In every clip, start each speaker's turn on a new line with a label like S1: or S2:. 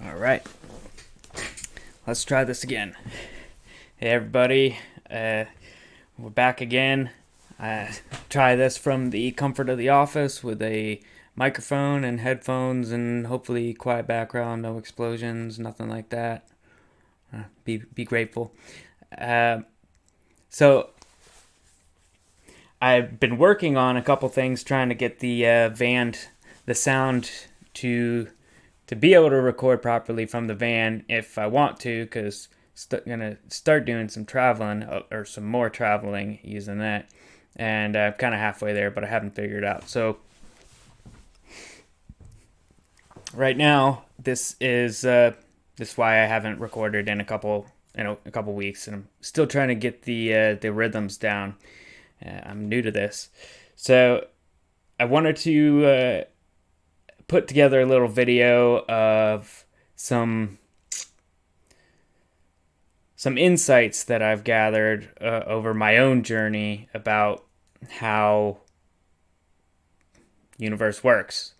S1: All right, let's try this again. Hey everybody, we're back again. I try this from the comfort of the office with a microphone and headphones and hopefully quiet background, no explosions, nothing like that. Be grateful. So I've been working on a couple things trying to get the sound to be able to record properly from the van if I want to, because gonna start doing some traveling or some more traveling using that, and I'm kind of halfway there, but I haven't figured it out. So right now, this is why I haven't recorded in a couple weeks, and I'm still trying to get the rhythms down. I'm new to this, so I wanted to put together a little video of some insights that I've gathered over my own journey about how universe works.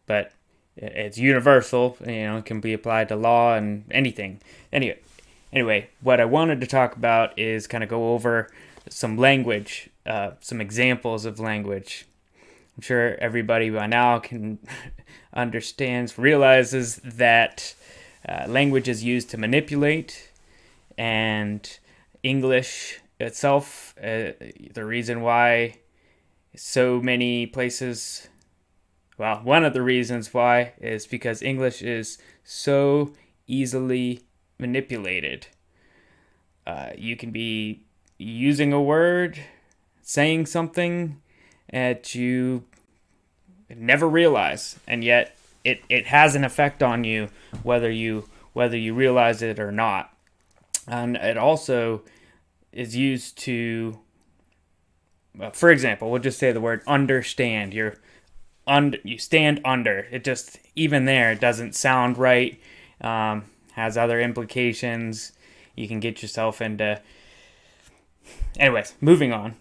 S1: But it's universal, it can be applied to law and anything. Anyway, what I wanted to talk about is kind of go over some language, some examples of language. I'm sure everybody by now realizes that language is used to manipulate, and English itself, the reason why so many places, well, one of the reasons why is because English is so easily manipulated. You can be using a word, saying something that you never realize, and yet it has an effect on you whether you realize it or not. And it also is used to, for example, we'll just say the word understand. You stand under. It just, even there, it doesn't sound right. Has other implications. You can get yourself into. Anyways, moving on.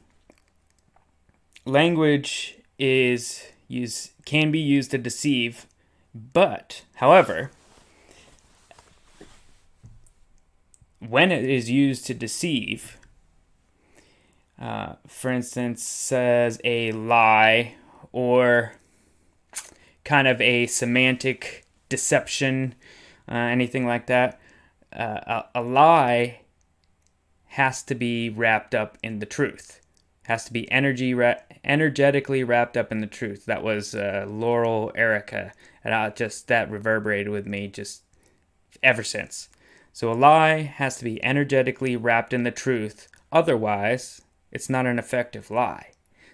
S1: Language can be used to deceive, but, however, when it is used to deceive, for instance, says a lie or kind of a semantic deception, anything like that, a lie has to be wrapped up in the truth. Has to be energetically wrapped up in the truth. That was Laurel Erica, and that reverberated with me just ever since. So a lie has to be energetically wrapped in the truth. Otherwise, it's not an effective lie.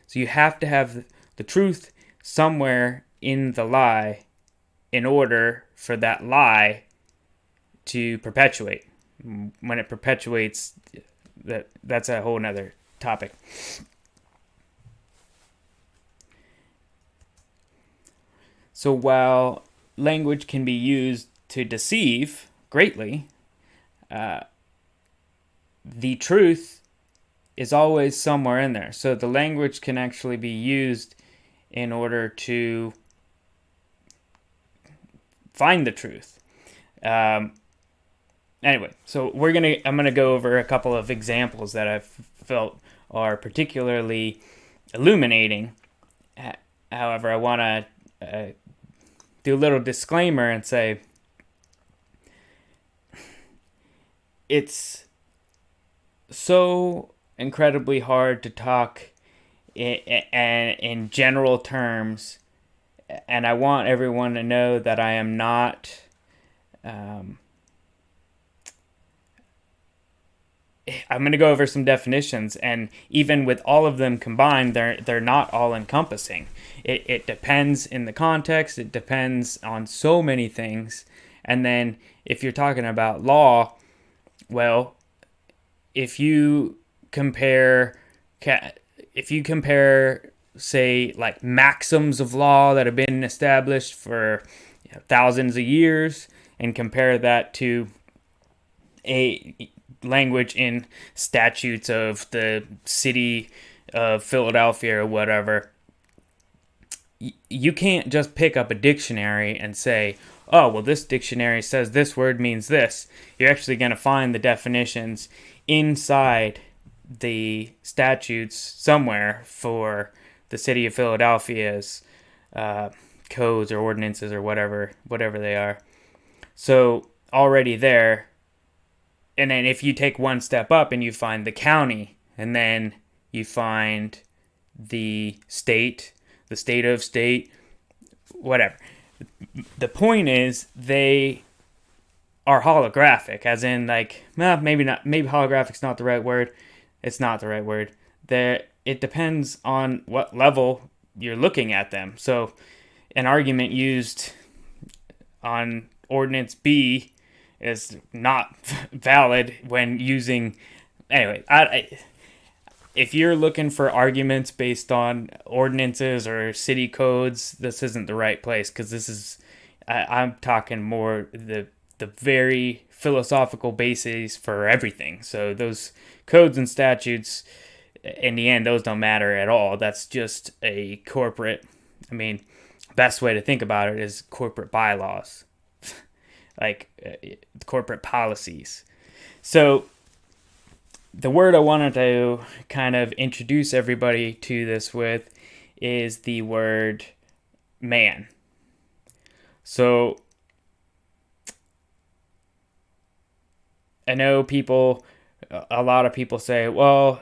S1: So you have to have the truth somewhere in the lie in order for that lie to perpetuate. When it perpetuates, that's a whole nother topic. So while language can be used to deceive greatly, the truth is always somewhere in there. So the language can actually be used in order to find the truth. Anyway, so I'm gonna go over a couple of examples that I've felt are particularly illuminating. However, I want to do a little disclaimer and say it's so incredibly hard to talk in general terms, and I want everyone to know that I am not. I'm going to go over some definitions, and even with all of them combined, they're not all encompassing. It depends in the context. It depends on so many things. And then if you're talking about law, well, if you compare, say, like maxims of law that have been established for thousands of years, and compare that to a language in statutes of the city of Philadelphia or whatever, you can't just pick up a dictionary and say, oh, well, this dictionary says this word means this. You're actually going to find the definitions inside the statutes somewhere for the city of Philadelphia's codes or ordinances or whatever they are. So already there, and then if you take one step up and you find the county, and then you find the state of state, whatever. The point is they are holographic, as in like, well, maybe not. Maybe holographic's not the right word. It's not the right word. It depends on what level you're looking at them. So, an argument used on Ordinance B is not valid when using. Anyway, if you're looking for arguments based on ordinances or city codes, this isn't the right place, because this is. I'm talking more the very philosophical bases for everything. So those codes and statutes, in the end, those don't matter at all. That's just a corporate. I mean, best way to think about it is corporate bylaws, like corporate policies. So the word I wanted to kind of introduce everybody to this with is the word man. So I know a lot of people say, well,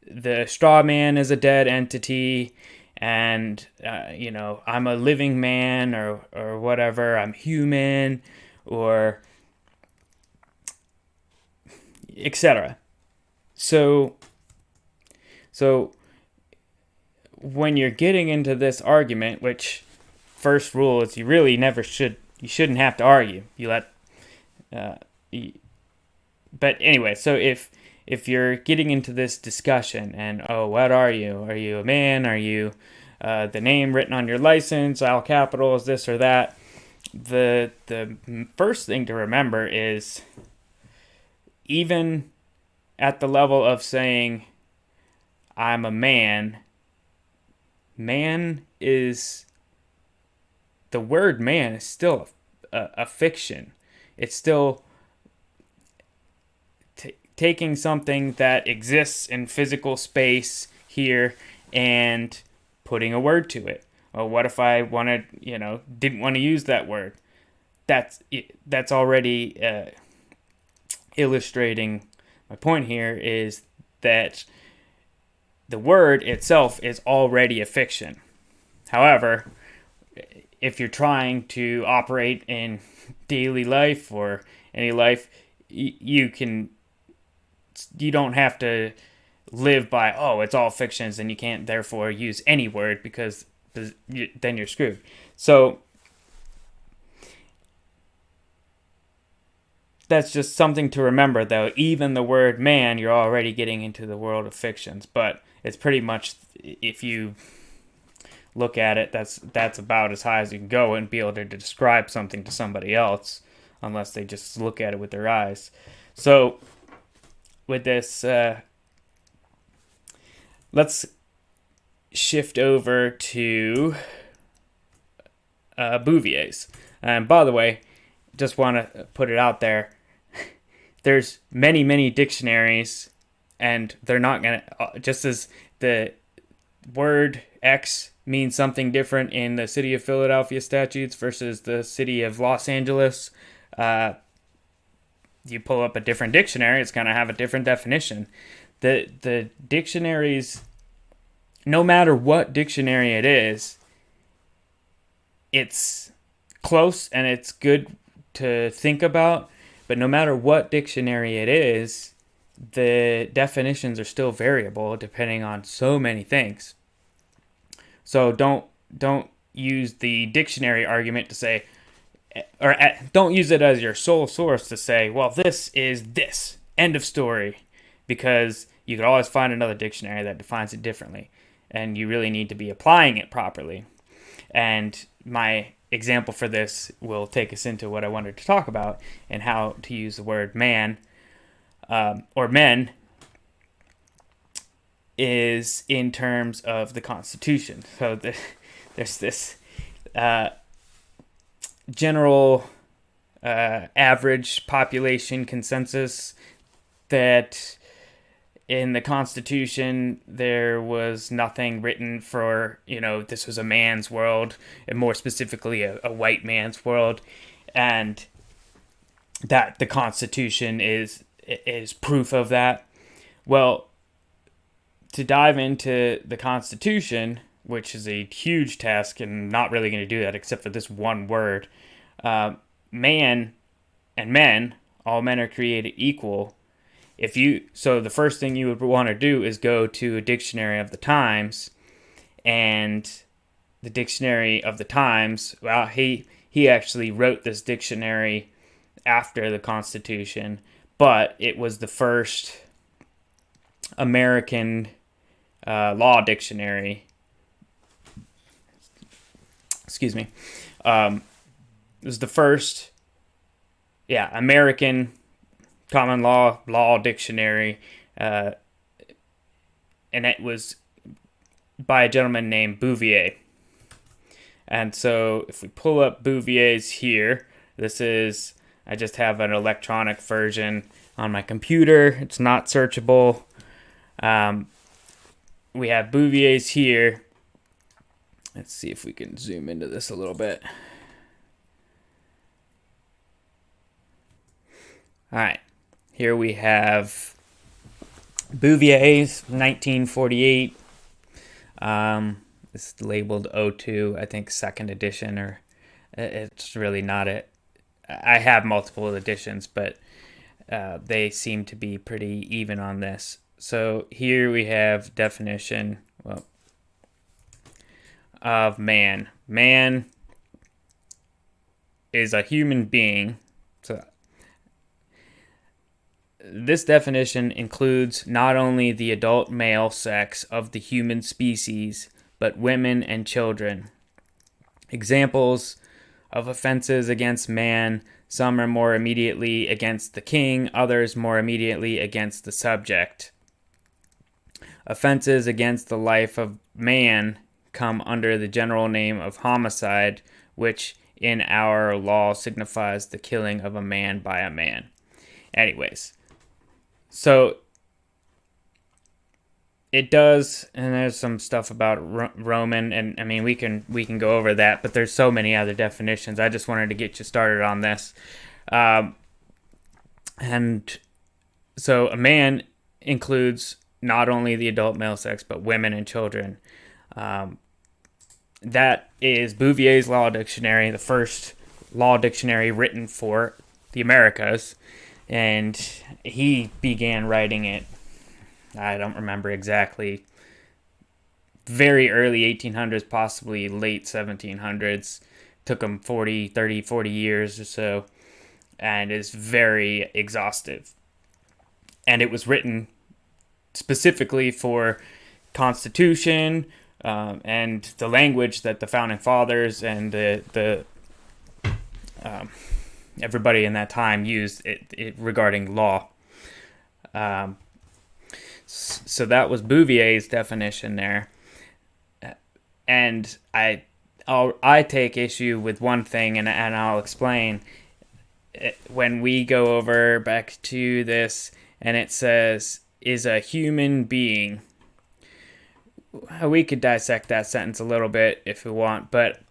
S1: the straw man is a dead entity, and I'm a living man, or whatever, I'm human, or etc. So when you're getting into this argument, which first rule is you shouldn't have to argue. But anyway, so if you're getting into this discussion and, oh, what are you? Are you a man? Are you the name written on your license, all capitals, this or that? The first thing to remember is, even at the level of saying I'm a man is, the word man is still a fiction. It's still taking something that exists in physical space here and putting a word to it. Well, what if I didn't want to use that word? That's already illustrating my point here, is that the word itself is already a fiction. However, if you're trying to operate in daily life or any life, you don't have to live by, oh, it's all fictions, and you can't therefore use any word, because then you're screwed. So that's just something to remember, though. Even the word man, you're already getting into the world of fictions, but it's pretty much, if you look at it, that's about as high as you can go and be able to describe something to somebody else, unless they just look at it with their eyes. So with this, let's shift over to Bouvier's. And by the way, just want to put it out there, there's many dictionaries, and they're not going to, just as the word X means something different in the city of Philadelphia statutes versus the city of Los Angeles, you pull up a different dictionary, it's going to have a different definition. The dictionaries, no matter what dictionary it is, it's close and it's good to think about, but no matter what dictionary it is, the definitions are still variable depending on so many things. So don't use the dictionary argument to say, or don't use it as your sole source to say, well, this is this, end of story, because you could always find another dictionary that defines it differently, and you really need to be applying it properly. And my example for this will take us into what I wanted to talk about, and how to use the word man or men is in terms of the Constitution. So there's this general average population consensus that in the Constitution there was nothing written for, this was a man's world, and more specifically a white man's world, and that the Constitution is proof of that. Well, to dive into the Constitution, which is a huge task and not really going to do that except for this one word, man and men, all men are created equal. So the first thing you would want to do is go to a dictionary of the times, and the dictionary of the times, well, he actually wrote this dictionary after the Constitution, but it was the first American law dictionary. Excuse me. It was the first, American common law dictionary, and it was by a gentleman named Bouvier. And so if we pull up Bouvier's here, I just have an electronic version on my computer. It's not searchable. We have Bouvier's here. Let's see if we can zoom into this a little bit. All right. Here we have Bouvier's 1948. It's labeled O2, I think second edition, or it's really not it. I have multiple editions, but they seem to be pretty even on this. So here we have definition of man. Man is a human being. So this definition includes not only the adult male sex of the human species, but women and children. Examples of offenses against man: some are more immediately against the king, others more immediately against the subject. Offenses against the life of man come under the general name of homicide, which in our law signifies the killing of a man by a man. Anyways, so it does, and there's some stuff about Roman, and I mean we can go over that, but there's so many other definitions. I just wanted to get you started on this, and so a man includes not only the adult male sex but women and children. That is Bouvier's Law Dictionary, the first law dictionary written for the Americas, and he began writing it, I don't remember exactly, very early 1800s, possibly late 1700s. Took him 40 years or so, and is very exhaustive. And it was written specifically for Constitution, and the language that the Founding Fathers and the everybody in that time used it regarding law. So that was Bouvier's definition there, and I take issue with one thing, and I'll explain. When we go over back to this, and it says is a human being, we could dissect that sentence a little bit if we want, but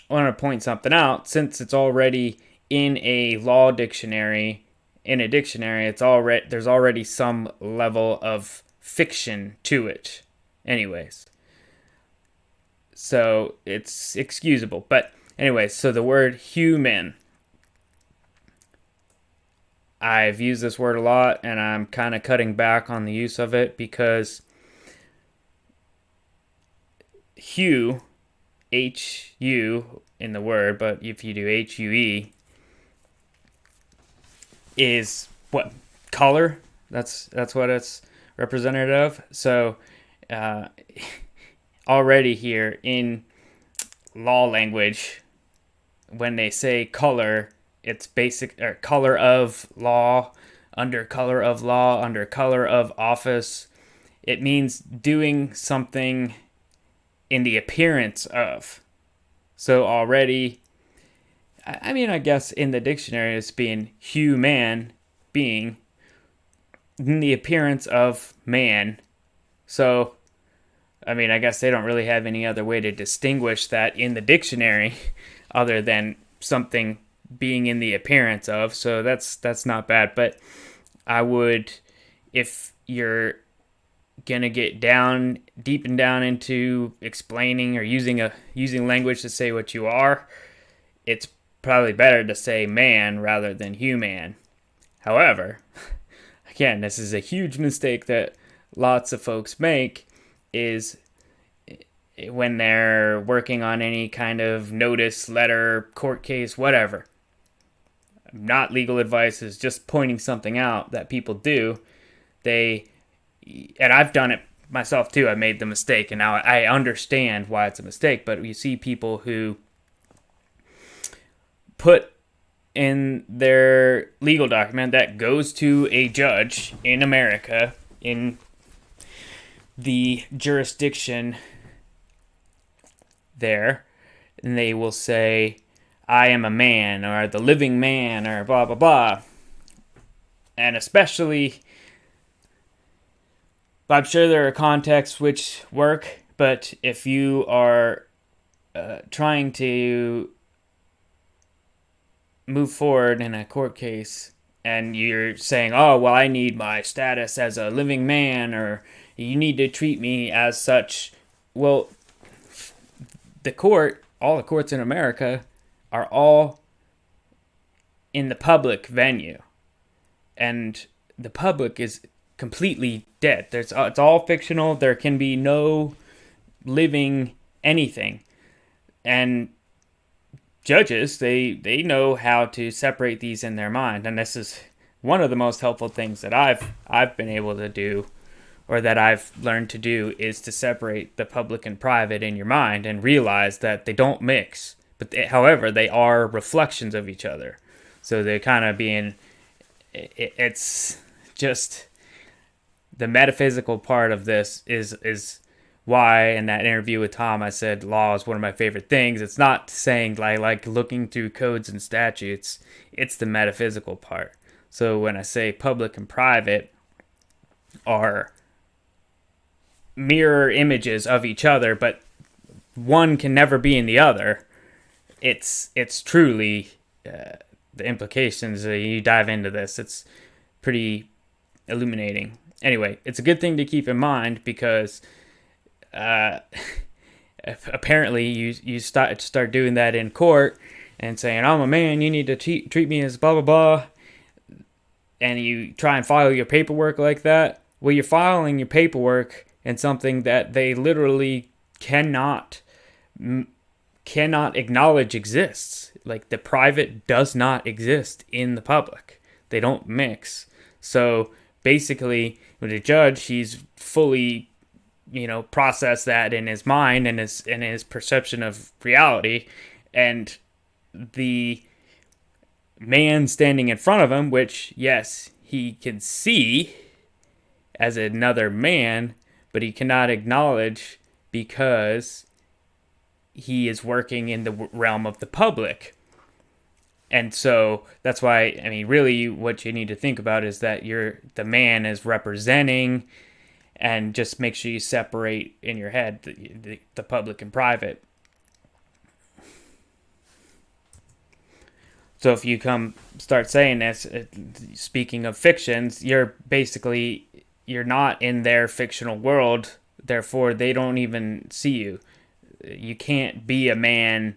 S1: I want to point something out. Since it's already in a law dictionary, there's already some level of fiction to it anyways, so it's excusable. But anyways, so the word human, I've used this word a lot, and I'm kind of cutting back on the use of it because hue, H-U in the word, but if you do H-U-E, is what? Color? That's what it's representative of. So already here in law language, when they say color, it's basic, or color of law, under color of law, under color of office. It means doing something in the appearance of. So already I mean, I guess in the dictionary it's being human being in the appearance of man. So, I mean, I guess they don't really have any other way to distinguish that in the dictionary other than something being in the appearance of. So that's not bad. But I would, if you're gonna get down deep and down into explaining or using language to say what you are, it's probably better to say man rather than human. However, again, this is a huge mistake that lots of folks make, is when they're working on any kind of notice, letter, court case, whatever. Not legal advice, is just pointing something out that people do. And I've done it myself too. I made the mistake, and now I understand why it's a mistake. But you see people who put in their legal document that goes to a judge in America, in the jurisdiction there, and they will say, I am a man, or the living man, or blah, blah, blah. And especially, I'm sure there are contexts which work, but if you are trying to move forward in a court case and you're saying, oh, well, I need my status as a living man, or you need to treat me as such. Well, all the courts in America are all in the public venue. And the public is completely dead. It's all fictional. There can be no living anything. And judges, they know how to separate these in their mind. And this is one of the most helpful things that I've been able to do, or that I've learned to do, is to separate the public and private in your mind and realize that they don't mix. But however, they are reflections of each other. So they're kind of being, it's just the metaphysical part of this is why in that interview with Tom I said law is one of my favorite things. It's not saying like looking through codes and statutes. It's the metaphysical part. So when I say public and private are mirror images of each other, but one can never be in the other, it's truly the implications. You dive into this, it's pretty illuminating. Anyway, it's a good thing to keep in mind, because apparently you start doing that in court and saying, I'm a man, you need to treat me as blah blah blah, and you try and file your paperwork like that. Well, you're filing your paperwork in something that they literally cannot acknowledge exists. Like, the private does not exist in the public. They don't mix. So basically, with a judge, he's fully, processed that in his mind and his perception of reality, and the man standing in front of him, which, yes, he can see as another man, but he cannot acknowledge because he is working in the realm of the public. And so that's why, really what you need to think about is that the man is representing, and just make sure you separate in your head the public and private. So if you start saying this, speaking of fictions, you're not in their fictional world, therefore they don't even see you. You can't be a man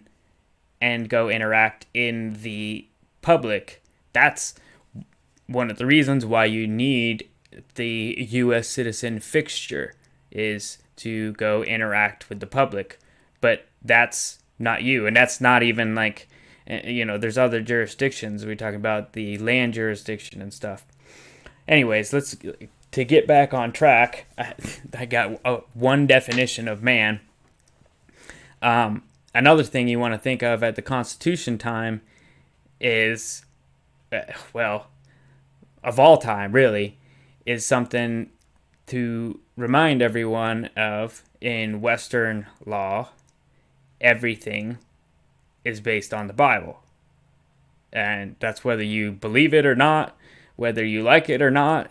S1: and go interact in the public. That's one of the reasons why you need the U.S. citizen fixture, is to go interact with the public. But that's not you, and that's not even like, there's other jurisdictions. We're talking about the land jurisdiction and stuff. Anyways, to get back on track, I got one definition of man. Another thing you want to think of at the Constitution time is, of all time really, is something to remind everyone of. In Western law, everything is based on the Bible. and that's whether you believe it or not, whether you like it or not.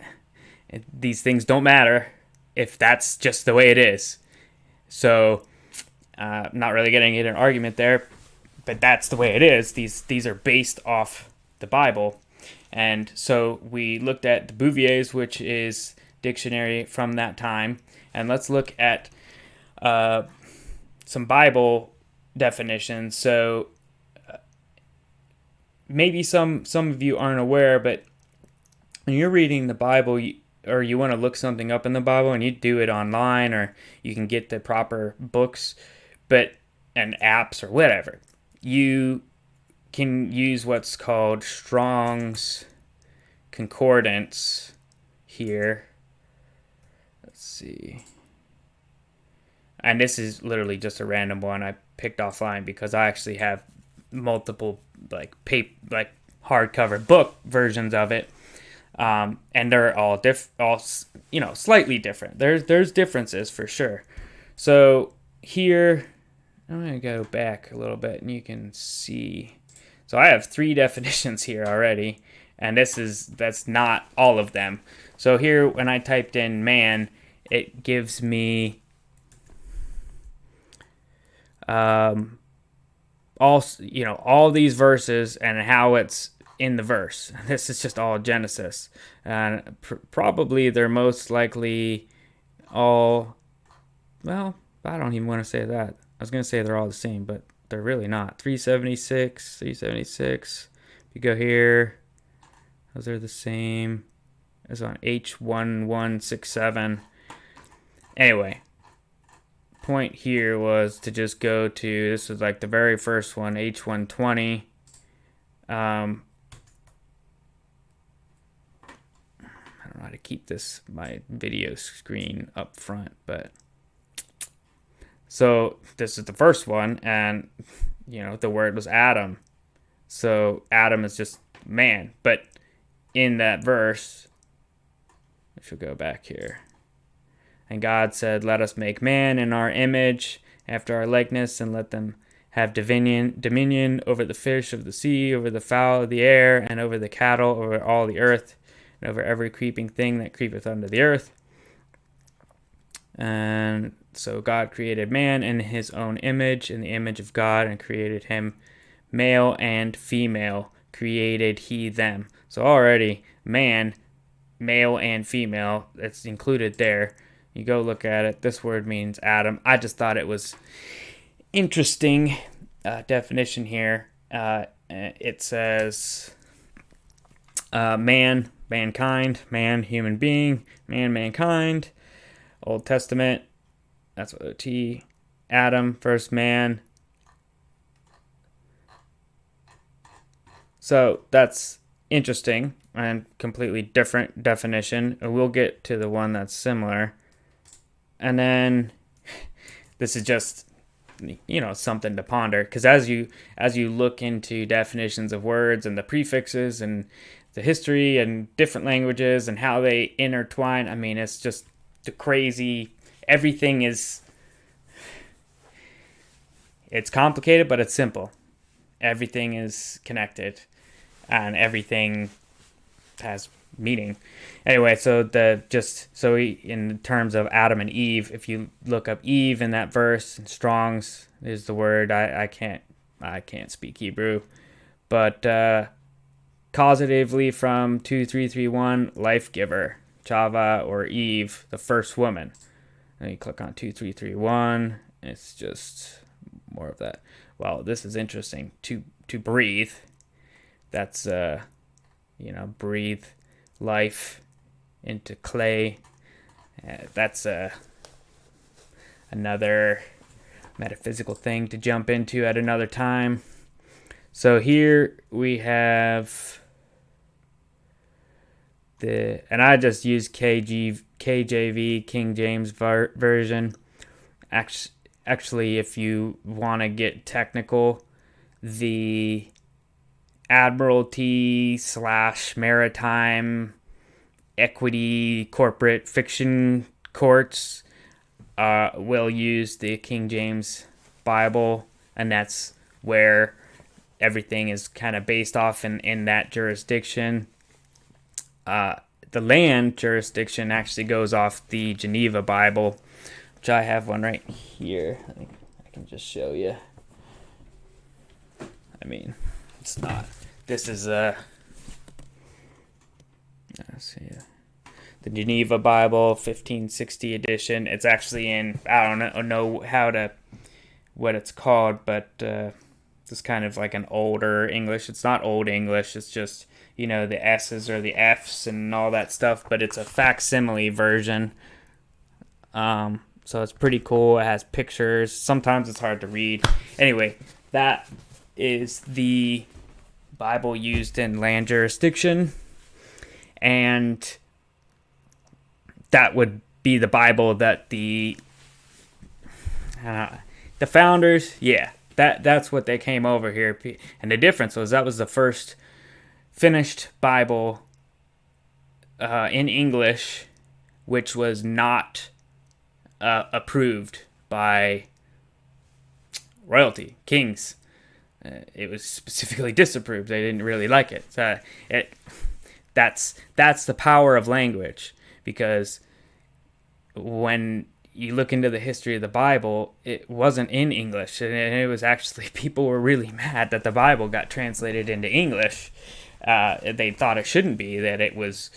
S1: These things don't matter if that's just the way it is. So, not really getting into an argument there, but that's the way it is. These are based off the Bible. And so we looked at the Bouvier's, which is dictionary from that time, and let's look at some Bible definitions. So maybe some of you aren't aware, but when you're reading the Bible, or you want to look something up in the Bible, and you do it online, or you can get the proper books, and apps or whatever, you can use what's called Strong's Concordance here. Let's see. And this is literally just a random one I picked offline because I actually have multiple hardcover book versions of it, and they're all slightly different. There's differences for sure. So here, I'm gonna go back a little bit and you can see. So I have 3 definitions here already, and that's not all of them. So here, when I typed in man, it gives me all these verses and how it's in the verse. This is just all Genesis, and probably they're most likely all, well, I don't even want to say that. I was going to say they're all the same, but they're really not. 376. If you go here, those are the same as on H1167. Anyway, point here was to just go to, this was like the very first one, H120. I don't know how to keep my video screen up front, but so this is the first one, and the word was Adam. So Adam is just man, but in that verse, I should go back here. And God said, "Let us make man in our image, after our likeness, and let them have dominion over the fish of the sea, over the fowl of the air, and over the cattle, over all the earth, and over every creeping thing that creepeth under the earth." And so God created man in his own image, in the image of God, and created him male and female, created he them. So already, man, male and female, that's included there. You go look at it, this word means Adam. I just thought it was interesting definition here. It says man, mankind, man, human being, man, mankind. Old Testament, that's what OT. Adam, first man. So that's interesting and completely different definition. We'll get to the one that's similar. And then this is just something to ponder, because as you look into definitions of words and the prefixes and the history and different languages and how they intertwine, I mean, it's just the crazy. Everything is, it's complicated, but it's simple. Everything is connected, and everything has meaning. Anyway, so in terms of Adam and Eve, if you look up Eve in that verse, in Strong's is the word. I can't speak Hebrew, but causatively from 2331, life giver, Chava or Eve, the first woman. And you click on 2331, it's just more of that. Well, this is interesting. To breathe, that's breathe life into clay. That's another metaphysical thing to jump into at another time. So here we have and I just use KJV, King James version. Actually, if you want to get technical, the Admiralty / Maritime Equity Corporate Fiction Courts will use the King James Bible, and that's where everything is kind of based off in that jurisdiction. The land jurisdiction actually goes off the Geneva Bible, which I have one right here. I can just show you. I mean, it's not. This is let's see, the Geneva Bible, 1560 edition. It's actually in, I don't know what it's called, but it's kind of like an older English. It's not Old English. It's just, the S's or the F's and all that stuff, but it's a facsimile version. So it's pretty cool. It has pictures. Sometimes it's hard to read. Anyway, that is the Bible used in land jurisdiction, and that would be the Bible that the founders, that's what they came over here. And the difference was that was the first finished Bible in English, which was not approved by royalty, kings. It was specifically disapproved. They didn't really like it. So that's the power of language, because when you look into the history of the Bible, it wasn't in English, and it was actually, people were really mad that the Bible got translated into English. They thought it shouldn't be, that it was,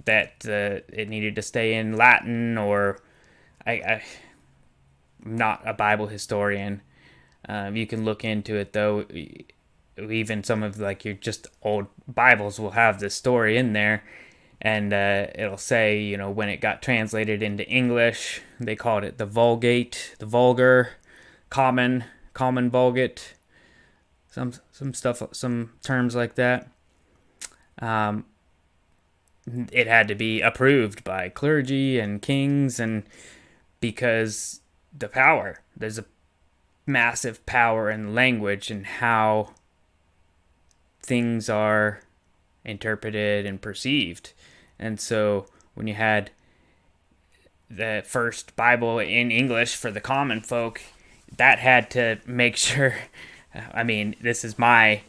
S1: that it needed to stay in Latin, or I'm not a Bible historian. You can look into it, though. Even some of your just old Bibles will have this story in there, and it'll say, when it got translated into English, they called it the Vulgate, the Vulgar, Common Vulgate, some stuff, some terms like that. It had to be approved by clergy and kings, and because there's a massive power in language and how things are interpreted and perceived. And so when you had the first Bible in English for the common folk, that had to make sure, this is my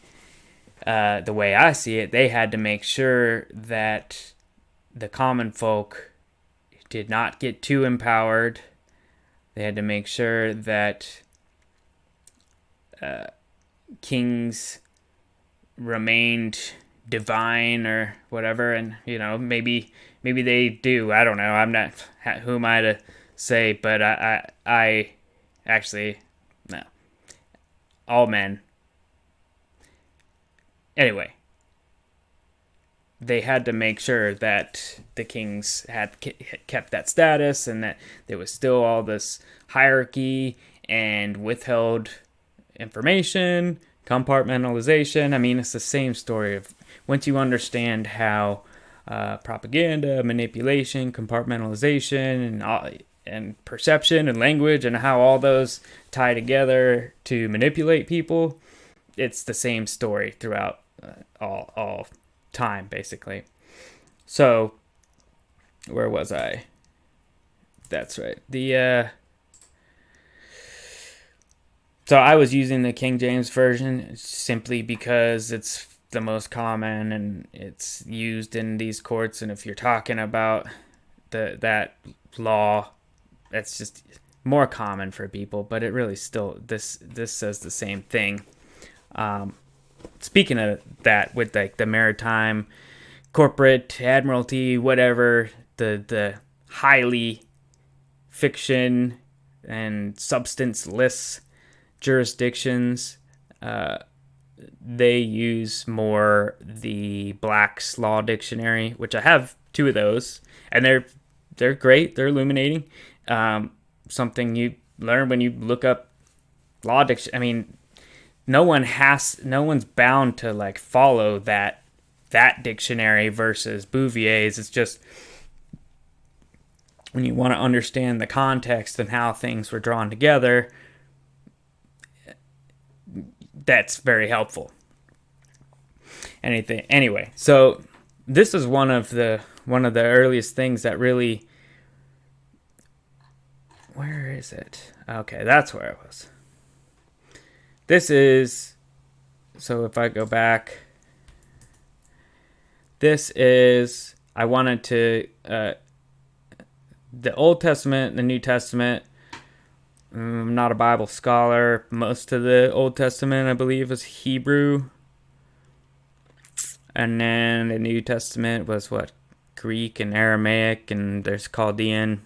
S1: the way I see it, they had to make sure that the common folk did not get too empowered. They had to make sure that kings remained divine or whatever, and maybe they do. I don't know. I'm not. Who am I to say? But I actually, no. All men. Anyway, they had to make sure that the kings had kept that status, and that there was still all this hierarchy and withheld information, compartmentalization. It's the same story of, once you understand how propaganda, manipulation, compartmentalization, and perception and language, and how all those tie together to manipulate people, it's the same story throughout all time, basically. So, where was I? That's right. So I was using the King James Version simply because it's the most common and it's used in these courts. And if you're talking about that law, that's just more common for people. But it really still, this says the same thing. Speaking of that, with the maritime, corporate, admiralty, whatever, the highly fiction and substanceless jurisdictions, they use more the Black's Law Dictionary, which I have 2 of those, and they're great. They're illuminating. Something you learn when you look up law dictionary. No one's bound to follow that dictionary versus Bouvier's. It's just when you want to understand the context and how things were drawn together, that's very helpful. Anyway, so this is one of the earliest things that really. Where is it? Okay, that's where I was. This is So if I go back, this is, I wanted to, the Old Testament, the New Testament. I'm not a Bible scholar. Most of the Old Testament, I believe, is Hebrew. And then the New Testament was what? Greek and Aramaic, and there's Chaldean.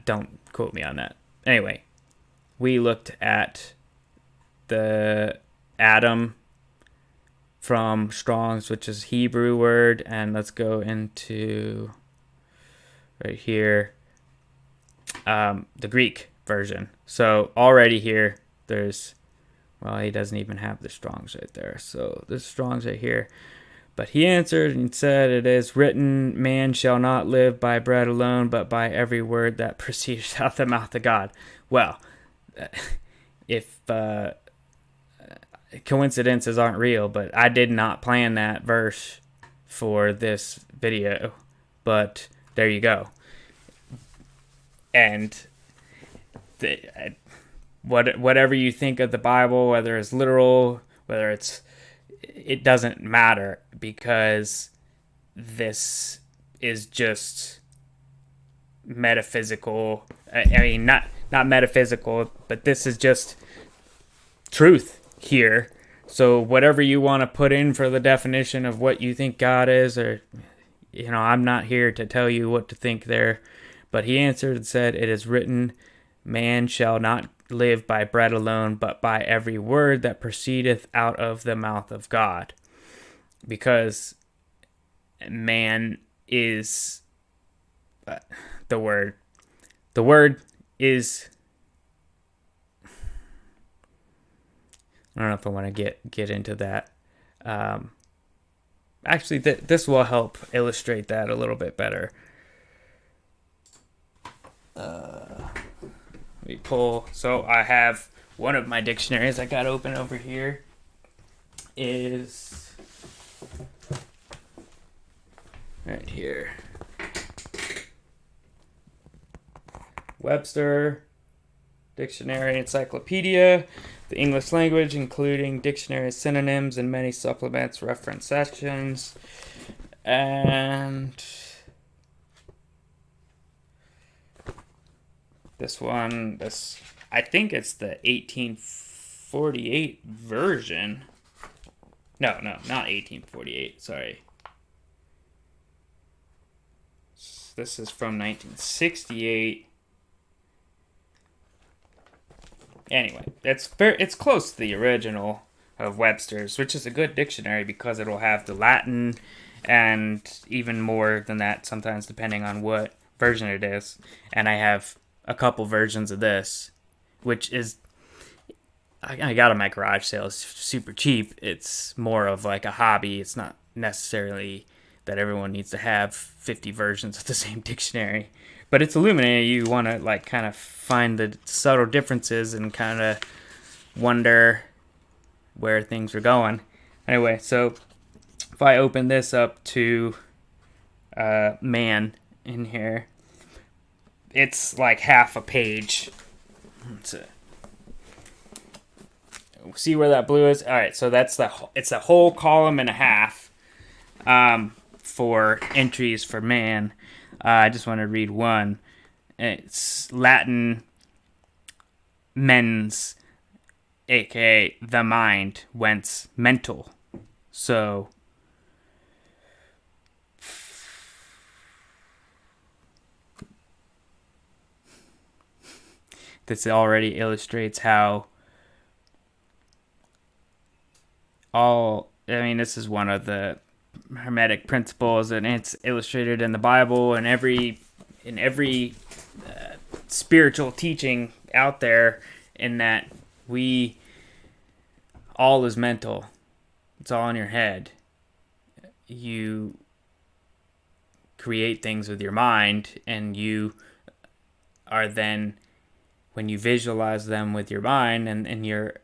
S1: Don't quote me on that. Anyway, we looked at the Adam from Strong's, which is Hebrew word, and let's go into right here, the Greek version. So already here, there's, well, he doesn't even have the Strong's right there. So the Strong's right here. But he answered and said, "It is written, man shall not live by bread alone, but by every word that proceeds out the mouth of God." Well, if coincidences aren't real, but I did not plan that verse for this video. But there you go. And whatever you think of the Bible, whether it's literal, whether it doesn't matter, because this is just metaphysical. I mean, not metaphysical, but this is just truth here. So whatever you want to put in for the definition of what you think God is, or, I'm not here to tell you what to think there. But he answered and said, "It is written, man shall not live by bread alone, but by every word that proceedeth out of the mouth of God." Because man is the word. The word is, I don't know if I want to get into that. Actually, this will help illustrate that a little bit better. Let me pull. So I have one of my dictionaries I got open over here. Is right here. Webster Dictionary Encyclopedia, the English language, including dictionary synonyms and many supplements, reference sections, and this I think it's the 1848 version. No, not 1848. Sorry. This is from 1968. Anyway, it's close to the original of Webster's, which is a good dictionary because it'll have the Latin and even more than that sometimes, depending on what version it is. And I have a couple versions of this, which is, I got on my garage sale. It's super cheap. It's more of like a hobby. It's not necessarily that everyone needs to have 50 versions of the same dictionary. But it's illuminating. You want to like kind of find the subtle differences and kind of wonder where things are going. Anyway, so if I open this up to man in here, it's like half a page. See where that blue is? All right, so it's a whole column and a half for entries for man. I just want to read one. It's Latin mens, aka the mind, whence mental. So this already illustrates how this is one of the Hermetic principles, and it's illustrated in the Bible and every spiritual teaching out there, in that all is mental. It's all in your head. You create things with your mind, and you are then, when you visualize them with your mind, and you're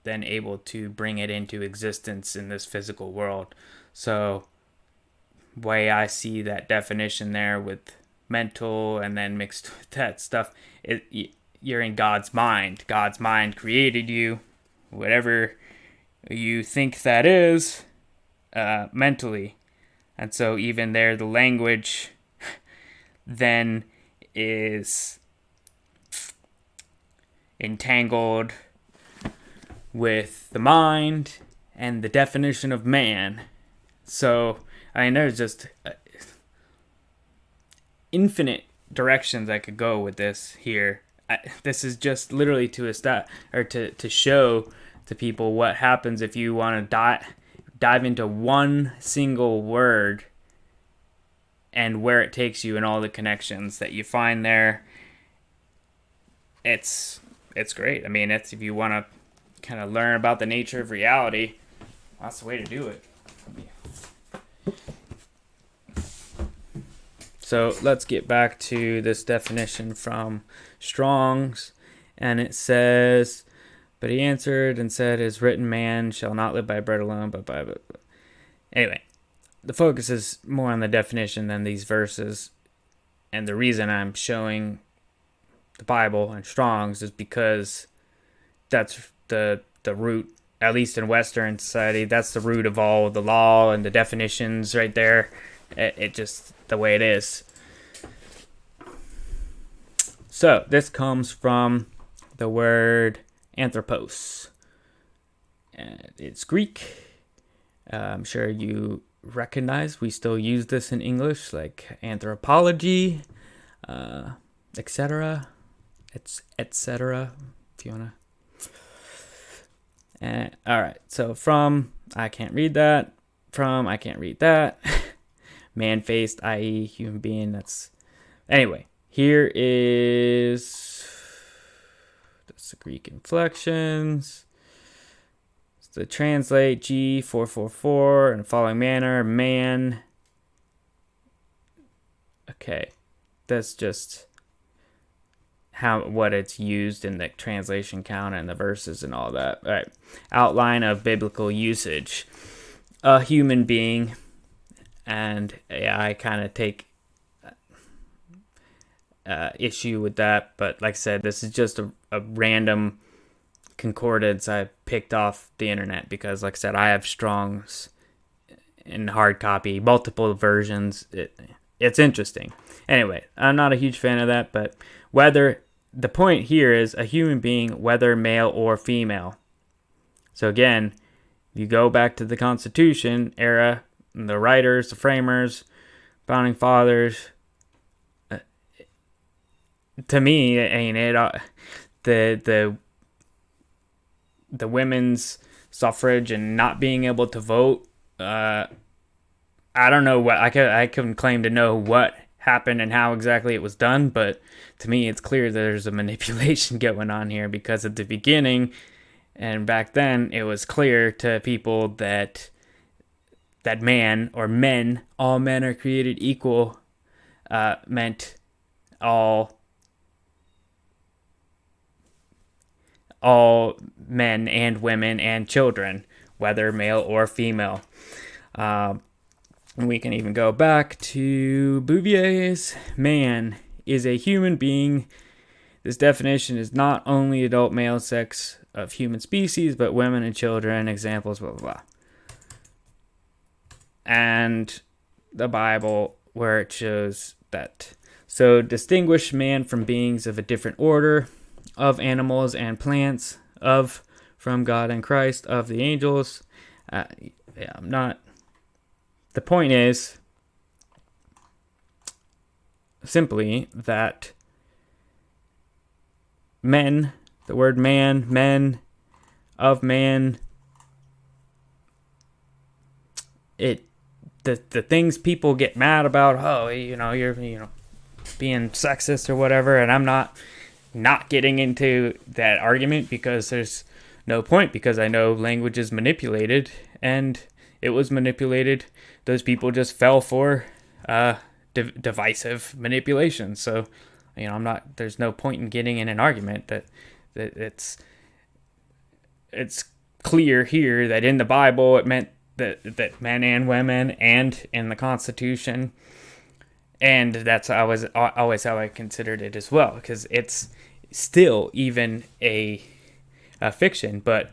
S1: then able to bring it into existence in this physical world. So way I see that definition there with mental and then mixed with that stuff, you're in God's mind. God's mind created you. Whatever you think that is mentally. And so even there, the language then is entangled with the mind and the definition of man. So, I mean, there's just infinite directions I could go with this here. This is just literally to show to people what happens if you want to dive into one single word and where it takes you and all the connections that you find there. It's great. I mean, it's if you want to kind of learn about the nature of reality, that's the way to do it. So let's get back to this definition from Strong's, and it says, but he answered and said, "It is written, man shall not live by bread alone, but by..." Anyway, the focus is more on the definition than these verses, and the reason I'm showing the Bible and Strong's is because that's the root, at least in Western society, that's the root of all the law and the definitions right there. It just the way it is. So this comes from the word anthropos. It's Greek. I'm sure you recognize we still use this in English, like anthropology, etc. It's etc. If you wanna. All right. So from I can't read that. From I can't read that. Man-faced, i.e. human being. That's anyway. Here is the Greek inflections. So translate G444 in the following manner. Man. Okay, that's just what it's used in the translation count and the verses and all that. All right. Outline of biblical usage. A human being. And yeah, I kind of take issue with that. But like I said, this is just a random concordance I picked off the internet because, like I said, I have Strong's in hard copy, multiple versions. It's interesting. Anyway, I'm not a huge fan of that, but the point here is a human being, whether male or female. So again, you go back to the Constitution era, the writers, the framers, founding fathers. To me, the women's suffrage and not being able to vote. I don't know what I couldn't claim to know what happened and how exactly it was done, but to me, it's clear that there's a manipulation going on here because at the beginning and back then, it was clear to people that man or men, all men are created equal, meant all men and women and children, whether male or female. And we can even go back to Bouvier's man is a human being. This definition is not only adult male sex of human species, but women and children, examples, blah, blah, blah. And the Bible, where it shows that. So distinguish man from beings of a different order, of animals and plants, from God and Christ, of the angels. I'm not. The point is simply that men, the word man, men, of man, the things people get mad about, you're being sexist or whatever, and I'm not getting into that argument because there's no point, because I know language is manipulated, and it was manipulated. Those people just fell for divisive manipulation. So, there's no point in getting in an argument that it's clear here that in the Bible it meant that men and women, and in the Constitution, and that's always how I considered it as well, because it's still even a fiction, but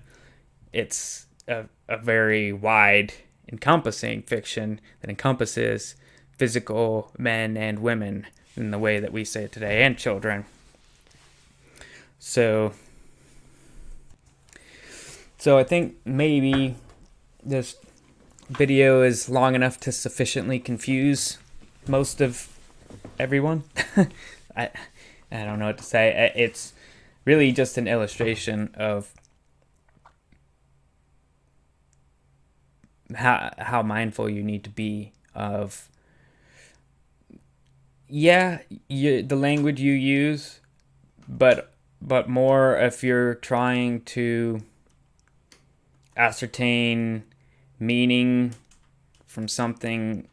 S1: it's a very wide encompassing fiction that encompasses physical men and women in the way that we say it today, and children. So I think maybe this video is long enough to sufficiently confuse most of everyone. I don't know what to say. It's really just an illustration of how mindful you need to be of the language you use, but more if you're trying to ascertain meaning from something,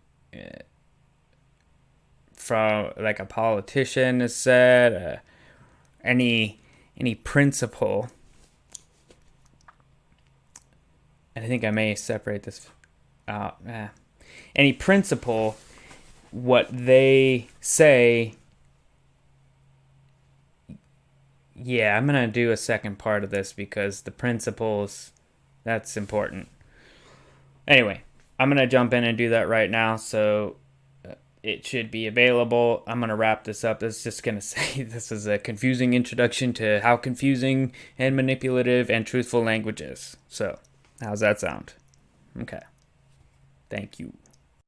S1: from like a politician has said, any principle. And I think I may separate this out. Any principle, what they say. Yeah, I'm going to do a second part of this because the principles, that's important. Anyway, I'm going to jump in and do that right now. So it should be available. I'm going to wrap this up. It's just going to say this is a confusing introduction to how confusing and manipulative and truthful language is. So how's that sound? Okay. Thank you.